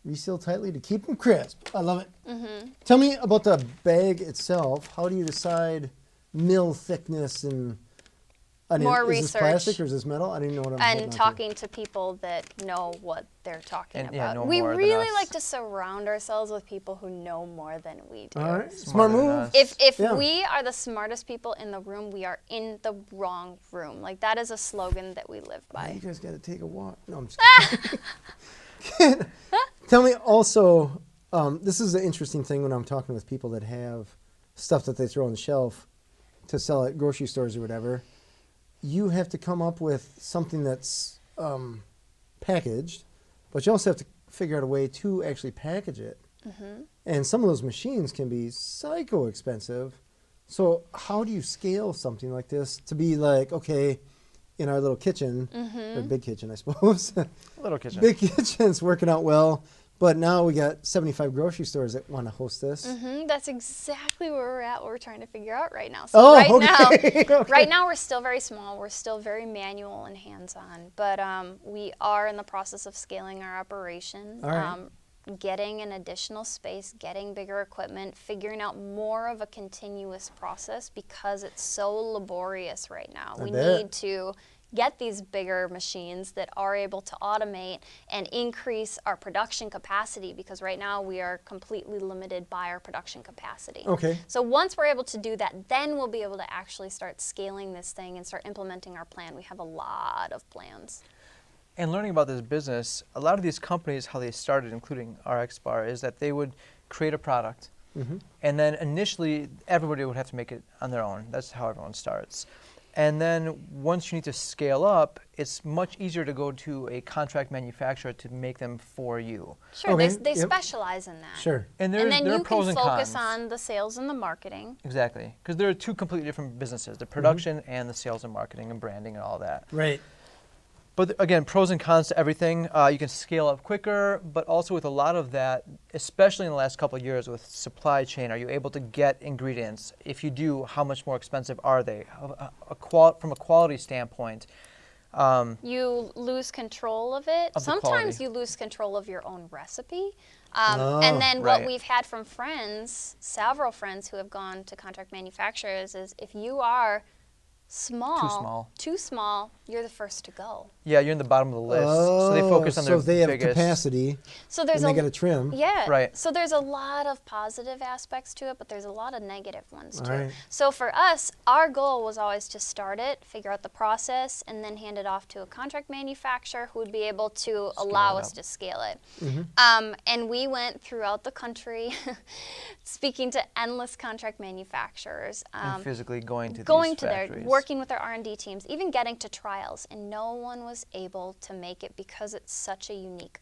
Reseal tightly to keep them crisp. I love it. Tell me about the bag itself. How do you decide mill thickness and More is this research. plastic or is this metal? I didn't know what I'm holding And onto. talking to people that know what they're talking And, about. yeah, know We more than really us. like to surround ourselves with people who know more than we do. All right. Smart Smarter than move. us. If Yeah. we are the smartest people in the room, we are in the wrong room. Like that is a slogan that we live Now you by. guys got to take a walk. No, I'm just kidding. Tell me also, this is the interesting thing when I'm talking with people that have stuff that they throw on the shelf to sell at grocery stores or whatever. You have to come up with something that's packaged, but you also have to figure out a way to actually package it. And some of those machines can be psycho expensive. So how do you scale something like this to be like, okay, in our little kitchen, or big kitchen, I suppose. Little kitchen. Big kitchen's working out well, but now we got 75 grocery stores that want to host this. That's exactly where we're at. What we're trying to figure out right now. So Oh, right okay. now, Okay. right now we're still very small. We're still very manual and hands-on. But we are in the process of scaling our operation. All right. Getting an additional space, getting bigger equipment, figuring out more of a continuous process because it's so laborious right now. We bet. need to get these bigger machines that are able to automate and increase our production capacity because right now we are completely limited by our production capacity. Okay. So once we're able to do that, then we'll be able to actually start scaling this thing and start implementing our plan. We have a lot of plans. And learning about this business, a lot of these companies, how they started, including RX Bar, is that they would create a product, and then initially everybody would have to make it on their own. That's how everyone starts. And then once you need to scale up, it's much easier to go to a contract manufacturer to make them for you. Sure, Okay, they yep. specialize in that. Sure. And And there then are you pros can and focus cons. on the sales and the marketing. Exactly, because there are two completely different businesses, the production and the sales and marketing and branding and all that. Right. But again, pros and cons to everything. You can scale up quicker, but also with a lot of that, especially in the last couple of years with supply chain, are you able to get ingredients? If you do, how much more expensive are they? From a quality standpoint, You lose control of it. Of the Sometimes quality. you lose control of your own recipe. And then what we've had from friends, several friends who have gone to contract manufacturers, is if you are too small, you're the first to go. Yeah, you're in the bottom of the list. So they focus on their So if they have biggest capacity, So there's and they got to trim. Yeah. Right. So there's a lot of positive aspects to it, but there's a lot of negative ones too. Right. So for us, our goal was always to start it, figure out the process, and then hand it off to a contract manufacturer who would be able to allow us to scale it. And we went throughout the country speaking to endless contract manufacturers. and physically going to Going these to their, factories. working with their R&D teams, even getting to trials, and no one was able to make it because it's such a unique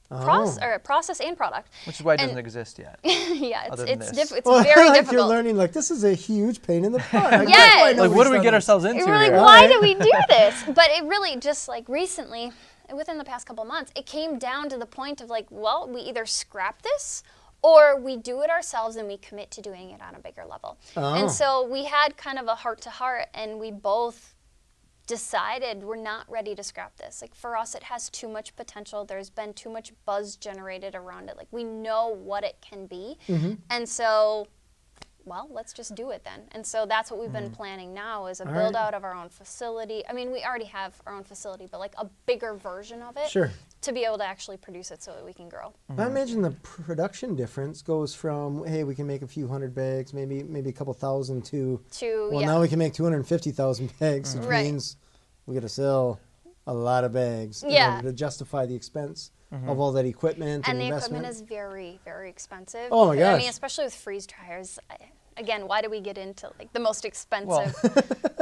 process and product. Which is why it doesn't exist yet. Yeah, Other than it's this. it's very difficult. You're learning, like, this is a huge pain in the butt. Yes. Like, what do we get ourselves into We're like, here? why do we do this? But it really just like recently, within the past couple months, it came down to the point of like, well, we either scrap this or we do it ourselves and we commit to doing it on a bigger level. And so we had kind of a heart-to-heart, and we both decided we're not ready to scrap this. Like, for us, it has too much potential. There's been too much buzz generated around it. Like, we know what it can be. And so, well, let's just do it then. And so that's what we've been planning now, is a build out of our own facility. I mean, we already have our own facility, but like a bigger version of it. Sure. To be able to actually produce it so that we can grow. I imagine the production difference goes from, hey, we can make a few hundred bags, maybe a couple thousand, to well, now we can make 250,000 bags, which means we got to sell a lot of bags in order to justify the expense of all that equipment and the investment. equipment is very, very expensive. Oh my gosh. I mean, especially with freeze dryers. Again, why do we get into like the most expensive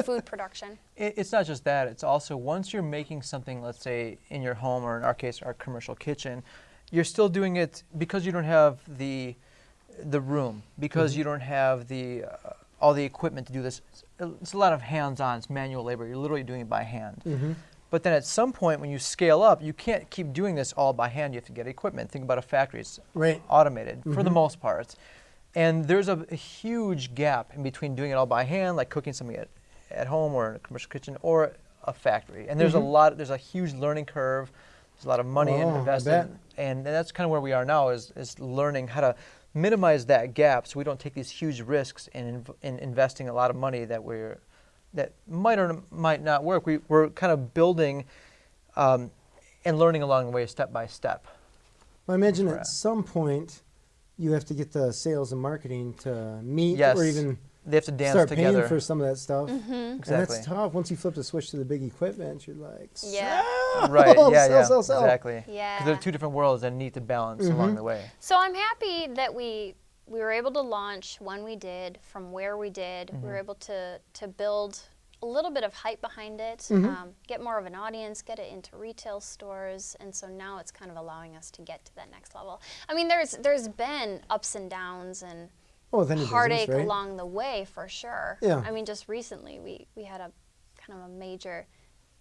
food production? It's not just that. It's also, once you're making something, let's say in your home, or in our case, our commercial kitchen, you're still doing it because you don't have the room, because you don't have the all the equipment to do this. It's a lot of hands-on. It's manual labor. You're literally doing it by hand. But then at some point, when you scale up, you can't keep doing this all by hand. You have to get equipment. Think about a factory. It's automated for the most part. And there's a huge gap in between doing it all by hand, like cooking something at home or in a commercial kitchen, or a factory. And there's there's a huge learning curve. There's a lot of money invested. And that's kind of where we are now, is learning how to minimize that gap so we don't take these huge risks in investing a lot of money that might or might not work. We're kind of building and learning along the way, step by step. I imagine at some point you have to get the sales and marketing to meet, or even they have to dance start together. paying for some of that stuff. Exactly. And that's tough. Once you flip the switch to the big equipment, you're like, right, sell. Exactly. Yeah. Because they're two different worlds that need to balance along the way. So I'm happy that we were able to launch when we did, from where we did. We were able to build a little bit of hype behind it, get more of an audience, get it into retail stores, and so now it's kind of allowing us to get to that next level. I mean, there's been ups and downs and heartache along the way, for sure. Yeah. I mean, just recently we had a kind of a major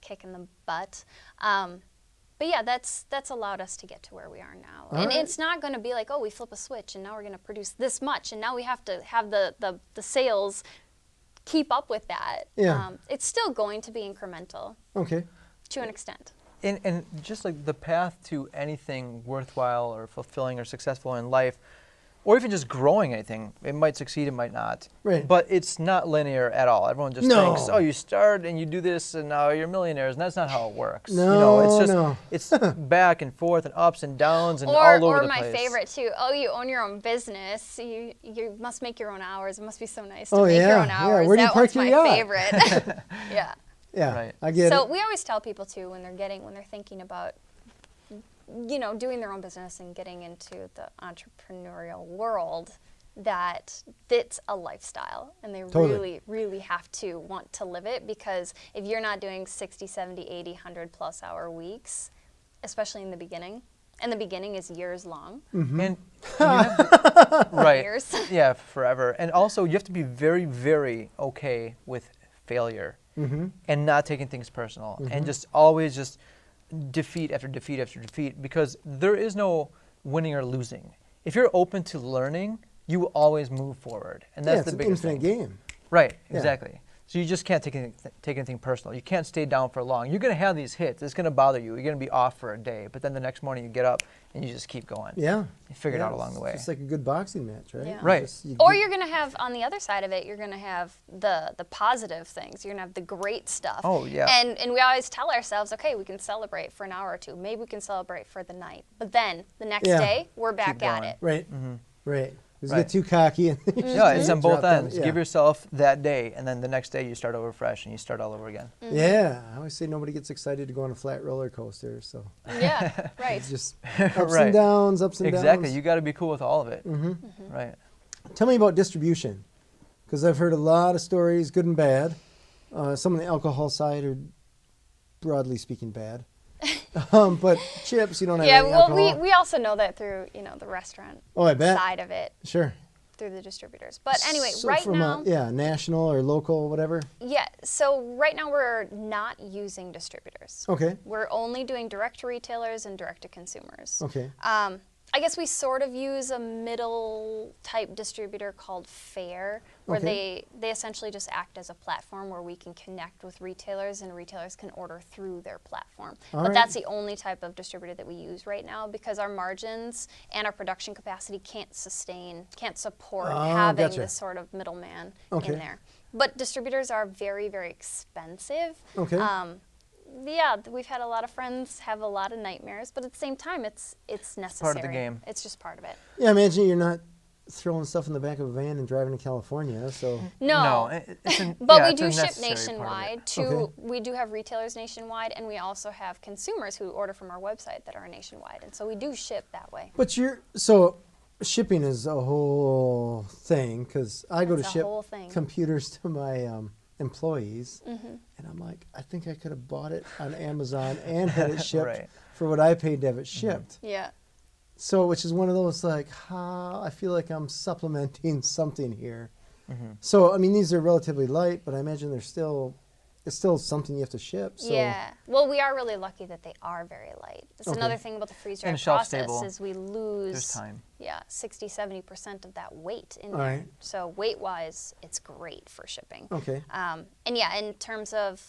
kick in the butt. But yeah, that's allowed us to get to where we are now. And it's not going to be like, oh, we flip a switch and now we're going to produce this much, and now we have to have the sales keep up with that. It's still going to be incremental. To an extent. And just like the path to anything worthwhile or fulfilling or successful in life, or even just growing anything, it might succeed, it might not. But it's not linear at all. Everyone just thinks, oh, you start and you do this and now you're millionaires, and that's not how it works. It's back and forth and ups and downs and all over the place. Or my favorite too, oh, you own your own business, you must make your own hours. It must be so nice to make your own hours. Where do you that park one's your my yacht? favorite. I get it. So we always tell people too, when they're thinking about doing their own business and getting into the entrepreneurial world, that it's a lifestyle, and they really, really have to want to live it, because if you're not doing 60, 70, 80, 100 plus hour weeks, especially in the beginning, and the beginning is years long. And you have to, years. Yeah, forever. And also you have to be very, very okay with failure and not taking things personal, and just always just defeat after defeat after defeat, because there is no winning or losing. If you're open to learning, you will always move forward, and that's the biggest thing. It's an infinite game. Right, exactly. So you just can't take anything personal. You can't stay down for long. You're going to have these hits. It's going to bother you. You're going to be off for a day. But then the next morning you get up and you just keep going. Yeah. You figure it out along the way. It's like a good boxing match, right? Yeah. Right. Or you're going to have, on the other side of it, you're going to have the positive things. You're going to have the great stuff. Oh, yeah. And we always tell ourselves, okay, we can celebrate for an hour or two. Maybe we can celebrate for the night. But then the next day, we're back at it. Right. Right. Because you get too cocky. And yeah, it's on both ends. Yeah. Give yourself that day, and then the next day you start over fresh and you start all over again. Yeah, I always say nobody gets excited to go on a flat roller coaster. So yeah, right. It's just ups and downs, ups and downs. Exactly. You got to be cool with all of it. Right. Tell me about distribution, because I've heard a lot of stories, good and bad. Some on the alcohol side are, broadly speaking, bad. But chips, you don't have any alcohol. we also know that through the restaurant side of it. Sure. Through the distributors. But anyway, so right from now, national or local, whatever. Yeah. So right now we're not using distributors. Okay. We're only doing direct to retailers and direct to consumers. Okay. I guess we sort of use a middle type distributor called Fair, where they essentially just act as a platform where we can connect with retailers and retailers can order through their platform. But that's the only type of distributor that we use right now because our margins and our production capacity can't support having this sort of middleman in there. But distributors are very, very expensive. Okay. Yeah, we've had a lot of friends have a lot of nightmares, but at the same time, it's necessary. It's part of the game. It's just part of it. Yeah, imagine you're not throwing stuff in the back of a van and driving to California, so... No, but we do ship nationwide. We do have retailers nationwide, and we also have consumers who order from our website that are nationwide, and so we do ship that way. But shipping is a whole thing, because I go to ship computers to my employees, and I'm like, I think I could have bought it on Amazon and had it shipped for what I paid to have it shipped. Yeah. So, which is one of those like, I feel like I'm supplementing something here. So, I mean, these are relatively light, but I imagine it's still something you have to ship. So. Yeah. Well, we are really lucky that they are very light. That's another thing about the freeze-dried process is we lose 60-70% of that weight in there. So weight-wise, it's great for shipping. Okay. And yeah, in terms of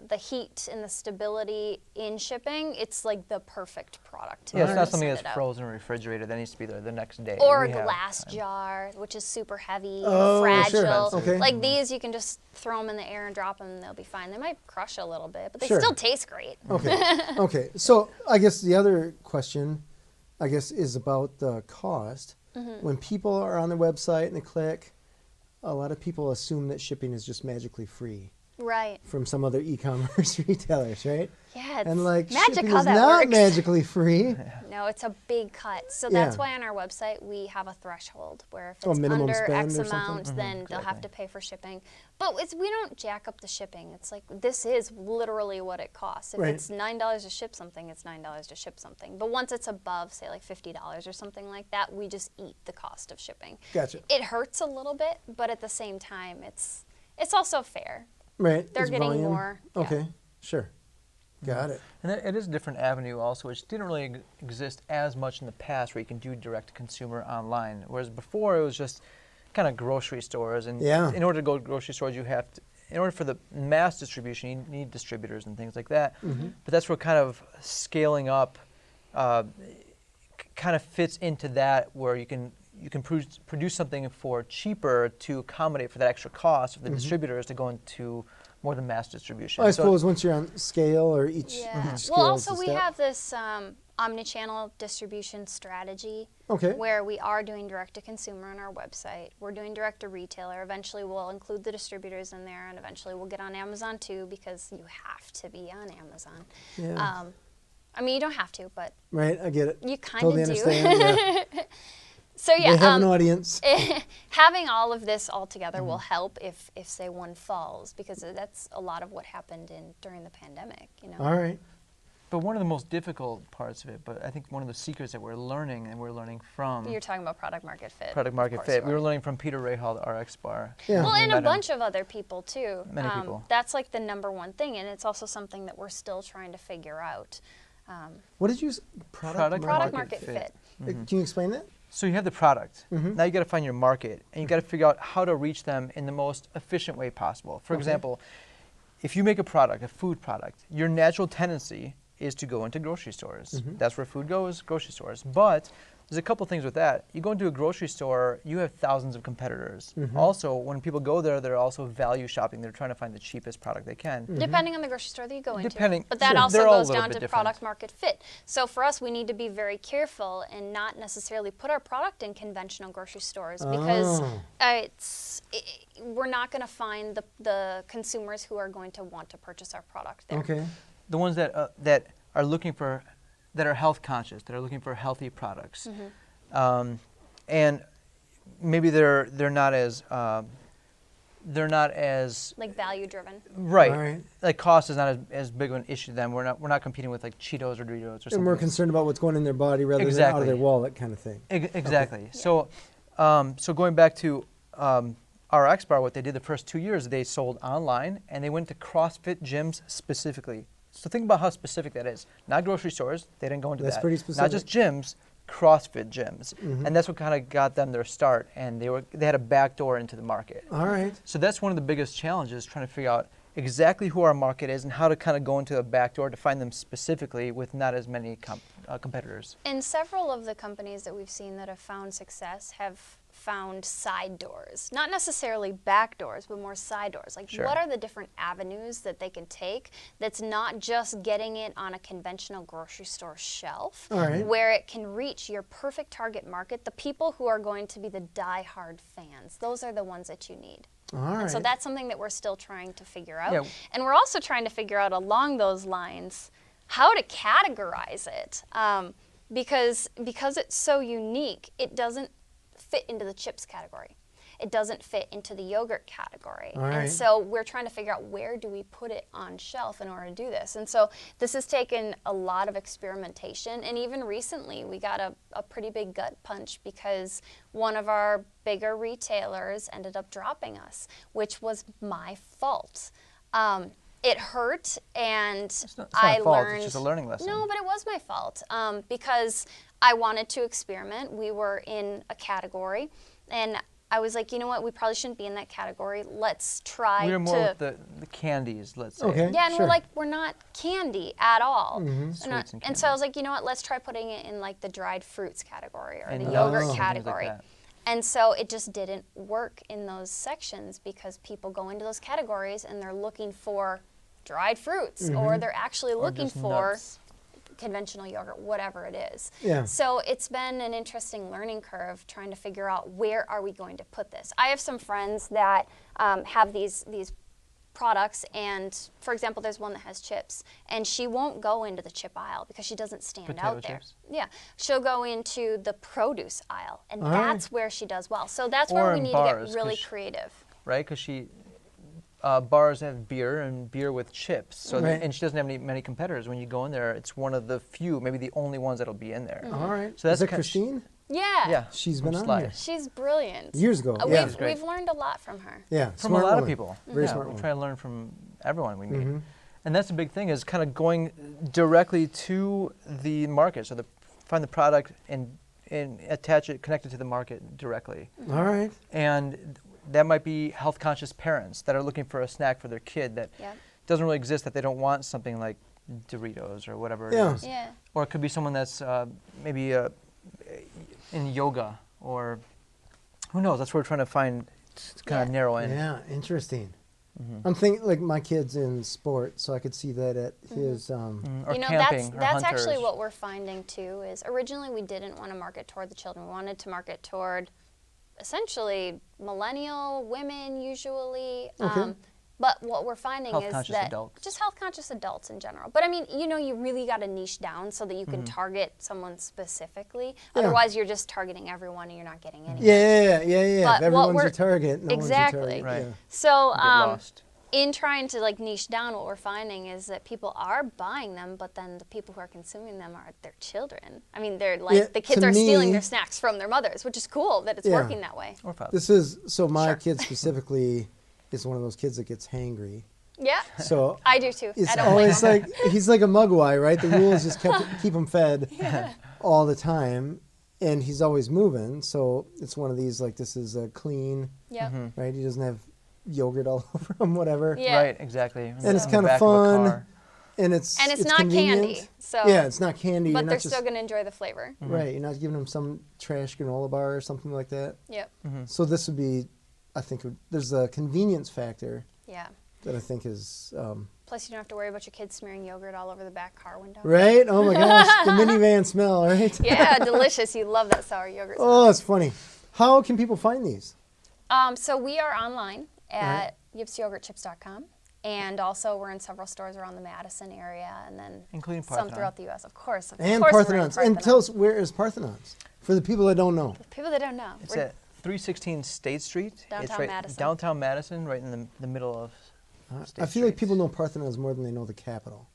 the heat and the stability in shipping, it's like the perfect product. Yeah, it's not something that's frozen or refrigerated. That needs to be there the next day. Or a glass jar, which is super heavy, fragile. Sure. Okay. Like these, you can just throw them in the air and drop them, and they'll be fine. They might crush a little bit, but they still taste great. Okay. Okay. So I guess the other question, is about the cost. When people are on the website and they click, a lot of people assume that shipping is just magically free. Right. From some other e-commerce retailers, right? Yeah, it's and like magic shipping how is that not works. magically free. No, it's a big cut. So that's why on our website we have a threshold where if it's minimum under spend X or amount, then they'll have to pay for shipping. But we don't jack up the shipping. It's like this is literally what it costs. If it's $9 to ship something, it's $9 to ship something. But once it's above, say like $50 or something like that, we just eat the cost of shipping. Gotcha. It hurts a little bit, but at the same time, it's also fair. Right. They're getting volume. more. Okay. Sure. Got it. And it is a different avenue also, which didn't really exist as much in the past, where you can do direct-to-consumer online. Whereas before, it was just kind of grocery stores. And in order to go to grocery stores, you have to, in order for the mass distribution, you need distributors and things like that. But that's where kind of scaling up kind of fits into that, where you can produce something for cheaper to accommodate for that extra cost of the distributors to go into more than mass distribution. Well, I suppose once you're on scale or each scale. Well, also we have this omnichannel distribution strategy where we are doing direct-to-consumer on our website. We're doing direct-to-retailer. Eventually we'll include the distributors in there, and eventually we'll get on Amazon too, because you have to be on Amazon. Yeah. I mean, you don't have to, but right, I get it. You kind of totally do. Understand, yeah. So yeah, they have an audience. Having all of this all together will help if say one falls, because that's a lot of what happened during the pandemic. All right. But one of the most difficult parts of it, but I think one of the secrets that we're learning, and we're learning from... You're talking about product market fit. Product market fit. We were learning from Peter Rahal, the RX Bar. Yeah. Well, and a bunch of other people too. Many people. That's like the #1 thing, and it's also something that we're still trying to figure out. What did you... Product market fit. Can you explain that? So you have the product. Now you got to find your market, and you got to figure out how to reach them in the most efficient way possible. For example, if you make a product, a food product, your natural tendency is to go into grocery stores. That's where food goes, grocery stores. But there's a couple things with that. You go into a grocery store, you have thousands of competitors. Also, when people go there, they're also value shopping. They're trying to find the cheapest product they can. Depending on the grocery store that you go into. But that Sure. also They're all goes a little down bit to different. product market fit. So for us, we need to be very careful and not necessarily put our product in conventional grocery stores because we're not going to find the consumers who are going to want to purchase our product there. Okay. The ones that that are looking for, that are health conscious, that are looking for healthy products, and maybe they're not as Like value driven. right. All right. Like cost is not as big of an issue to them. We're not competing with like Cheetos or Doritos or something. And we're concerned about what's going in their body rather than out of their wallet kind of thing. Exactly. Okay. So going back to our X Bar, what they did the first 2 years, they sold online and they went to CrossFit gyms specifically. So think about how specific that is. Not grocery stores. They didn't go into That's that. pretty specific. Not just gyms, CrossFit gyms. And that's what kind of got them their start. And they had a back door into the market. All right. So that's one of the biggest challenges, trying to figure out exactly who our market is and how to kind of go into a back door to find them specifically with not as many competitors. And several of the companies that we've seen that have found success have found side doors, not necessarily back doors, but more side doors. Like, Sure. what are the different avenues that they can take that's not just getting it on a conventional grocery store shelf, All right. where it can reach your perfect target market, the people who are going to be the die-hard fans. Those are the ones that you need. All right. And so that's something that we're still trying to figure out. Yeah. And we're also trying to figure out along those lines how to categorize it. Because it's so unique, it doesn't fit into the chips category. It doesn't fit into the yogurt category. All right. And so we're trying to figure out where do we put it on shelf in order to do this. And so this has taken a lot of experimentation. And even recently, we got a pretty big gut punch because one of our bigger retailers ended up dropping us, which was my fault. It hurt, and It's not I a fault, learned. it's just a learning lesson. No, but it was my fault because I wanted to experiment. We were in a category, and I was like, you know what? We probably shouldn't be in that category. Let's try We're to. more with the candies, let's say. Okay. Yeah, and Sure. we're not candy at all. Sweets and And so I candies. was like, you know what? Let's try putting it in like the dried fruits category or And the nuts yogurt and things like category. that. And so it just didn't work in those sections because people go into those categories and they're looking for dried fruits or they're actually looking just for nuts. conventional yogurt, whatever it is. Yeah. So it's been an interesting learning curve trying to figure out where are we going to put this. I have some friends that have these products, and for example, there's one that has chips, and she won't go into the chip aisle because she doesn't stand Potato out there. chips? Yeah, she'll go into the produce aisle, and All that's right. where she does well. So that's Or where we in need bars, to get really 'cause creative. Right? Because bars have beer and beer with chips. So Right. and she doesn't have many competitors. When you go in there, it's one of the few, maybe the only ones that'll be in there. All right. So that's Is that kind- Christine? Yeah. Yeah. She's been from on Sly. here. She's brilliant. Years ago. Yeah. We've, Great. we've learned a lot from her. Yeah. From smart a lot woman. of people. Very yeah, smart we woman. try to learn from everyone we meet. And that's the big thing, is kind of going directly to the market. So find the product and attach it, connect it to the market directly. All right. And that might be health conscious parents that are looking for a snack for their kid that Yep. doesn't really exist, that they don't want something like Doritos or whatever Yeah. it is. Yeah. Or it could be someone that's maybe in yoga, or who knows. That's what we're trying to find, to kind of Yeah. narrow in. Yeah. Interesting. I'm thinking like my kid's in sport, so I could see that at his. Or You know, camping, or that's hunters. actually what we're finding too. Is originally we didn't want to market toward the children. We wanted to market toward essentially millennial women usually. Okay. But what we're finding is Health-conscious that adults. just health conscious adults in general. But I mean, you know, you really got to niche down so that you can target someone specifically. Yeah. Otherwise, you're just targeting everyone and you're not getting anyone. Yeah. But If what everyone's we're- a target, no Exactly. one's a target. Right. Yeah. So Get lost. in trying to like niche down, what we're finding is that people are buying them, but then the people who are consuming them are their children. I mean, they're like Yeah, the kids to are stealing me- their snacks from their mothers, which is cool that it's Yeah. working that way. Or fathers. This is so my Sure. kid specifically is one of those kids that gets hangry. Yeah, So I do too. it's I don't blame always them. like he's like a mugwai, right? The rules just keep him fed all the time, and he's always moving, so it's one of these, like, this is clean, Yep. right? He doesn't have yogurt all over him, whatever. Yeah. Right, exactly. And it's kind of fun, and it's not convenient. candy. So yeah, it's not candy. But You're they're not just, still going to enjoy the flavor. right, you're not giving them some trash granola bar or something like that. Yep. So this would be, I think, there's a convenience factor Yeah. that I think is... Plus, you don't have to worry about your kids smearing yogurt all over the back car window. right? Oh my gosh, the minivan smell, right? Yeah, delicious. You love that sour yogurt smell. Oh, it's funny. How can people find these? So we are online at yipsyogurtchips.com. And also, we're in several stores around the Madison area, and then including some Parthenon. throughout the U.S. Of course, And we're in Parthenon's. And tell us, where is Parthenon's? For the people that don't know. People that don't know. It's at 316 State Street. Downtown it's right Madison. Downtown Madison, right in the middle of State I feel like Street. people know Parthenon's more than they know the Capitol.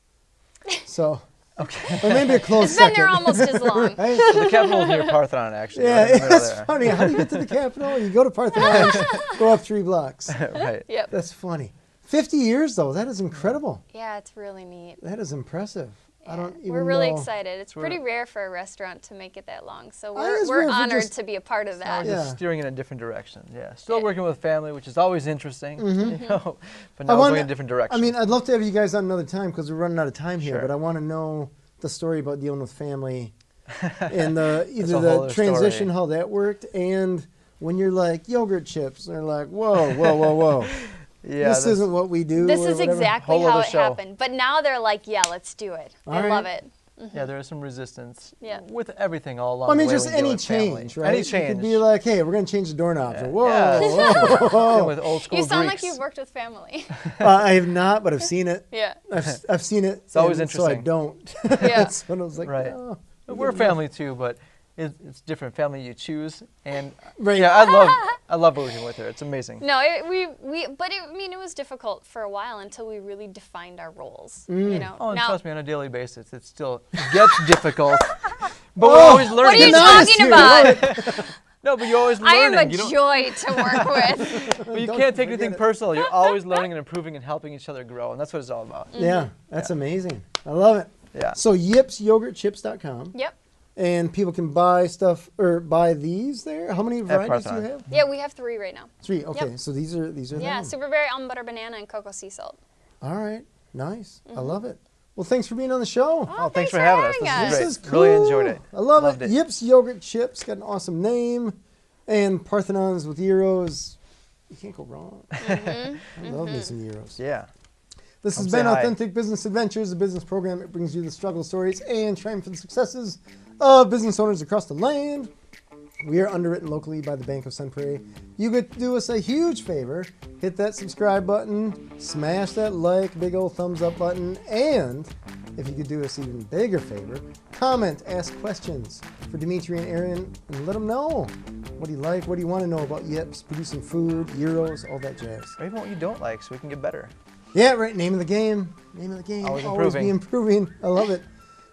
So, Okay. or maybe a close It's been second. there almost as long. right? So the capital is near Parthenon, actually. Yeah, right in the middle it's there. funny. How do you get to the Capitol? You go to Parthenon, go up 3 blocks. Right. Yep. That's funny. 50 years, though. That is incredible. Yeah, it's really neat. That is impressive. I Yeah. don't even We're really know. excited. It's So pretty rare for a restaurant to make it that long, so it's we're rare for honored just- to be a part of that. We're Yeah. just steering in a different direction. Yeah. Still Yeah. working with family, which is always interesting, you know, but I now we're wanna- going in a different direction. I mean, I'd love to have you guys on another time because we're running out of time here, Sure. but I want to know the story about dealing with family and That's a either whole the other transition, story. how that worked, and when you're like yogurt chips, and they're like, whoa, whoa, whoa, whoa. yeah, This isn't what we do. This or is whatever. exactly Whole how other it show. happened. But now they're like, yeah, let's do it. They All right. love it. Yeah, there is some resistance Yeah. with everything all along Well, I mean, the way just when you deal any with family. change, right? Any You change. could be like, hey, we're going to change the doorknobs. Yeah. Or, whoa, Yeah. whoa, whoa. Dealing with old school You sound Greeks. like you've worked with family. I have not, but I've seen it. Yeah. I've seen it. It's always and So I interesting. don't. Yeah. That's when I was like, Right. oh. We're family too, but it's different family you choose. And Right. yeah, I love working with her. It's amazing. No, I mean, it was difficult for a while until we really defined our roles. You know. Oh, and now, trust me, on a daily basis, it still gets difficult. But Oh, we're always learning. what are you Getting honest talking here. about? No, but you're always I learning. am a You don't- joy to work with. but you Don't can't take forget anything it. personal. You're always learning and improving and helping each other grow, and that's what it's all about. Yeah, that's amazing. I love it. Yeah. So yipsyogurtchips.com. Yep. And people can buy stuff or buy these there. How many varieties do you Parthenon. have? Yeah, we have 3 right now. 3. Okay, Yep. so these are Yeah, them. super berry, almond butter, banana, and cocoa sea salt. All right, nice. I love it. Well, thanks for being on the show. Oh, thanks for having us. This having is us. great. This is Really cool. enjoyed it. I love Loved it. it. Yips Yogurt Chips got an awesome name, and Parthenons with gyros. You can't go wrong. I love me some gyros. Yeah. This has Come been say hi. Authentic Business Adventures, a business program that brings you the struggle stories and triumphant successes of business owners across the land. We are underwritten locally by the Bank of Sun Prairie. You could do us a huge favor. Hit that subscribe button, smash that like, big old thumbs up button, and if you could do us even bigger favor, comment, ask questions for Dimitri and Erin, and let them know. What do you like? What do you want to know about Yips, producing food, gyros, all that jazz? Or even what you don't like, so we can get better. Yeah, right. Name of the game. Name of the game. Always Always be improving. improving. I love it.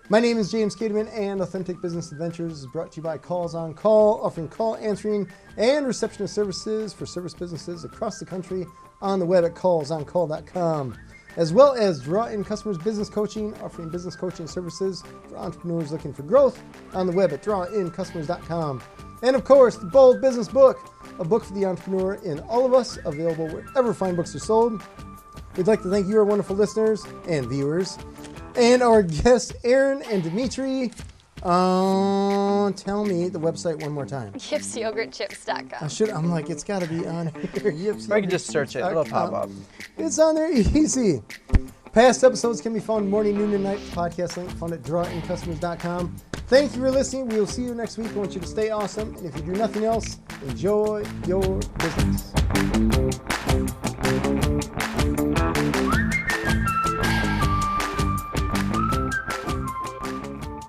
My name is James Kademan, and Authentic Business Adventures is brought to you by Calls on Call, offering call answering and receptionist services for service businesses across the country on the web at callsoncall.com, as well as Draw-In Customers Business Coaching, offering business coaching services for entrepreneurs looking for growth on the web at drawincustomers.com. And of course, the Bold Business Book, a book for the entrepreneur in all of us, available wherever fine books are sold. We'd like to thank you, our wonderful listeners and viewers, and our guests, Erin and Dimitri. Tell me the website one more time. Yipsyogurtchips.com. I'm like, it's got to be on here. Yips, Or you can just search it. It'll pop up. It's on there easy. Past episodes can be found morning, noon, and night. Podcast link found at drawincustomers.com. Thank you for listening. We will see you next week. I want you to stay awesome. And if you do nothing else, enjoy your business.